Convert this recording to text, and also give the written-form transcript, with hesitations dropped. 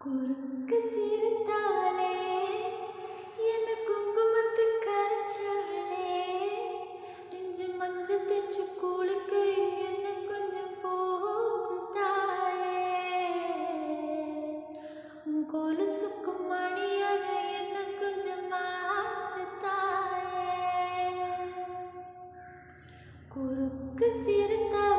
குறுக்கு சிரித்தாளே என்ன குங்குமத்து கரைச்சாளே நெஞ்சு மஞ்ச தேச்சு கூழுக்கு என்ன கொஞ்சம் பூசுத்தாயே உன் கொலுசுக்கு மணியாக என்ன கொஞ்சம் மாத்துத்தாயே குறுக்கு சிரித்தாளே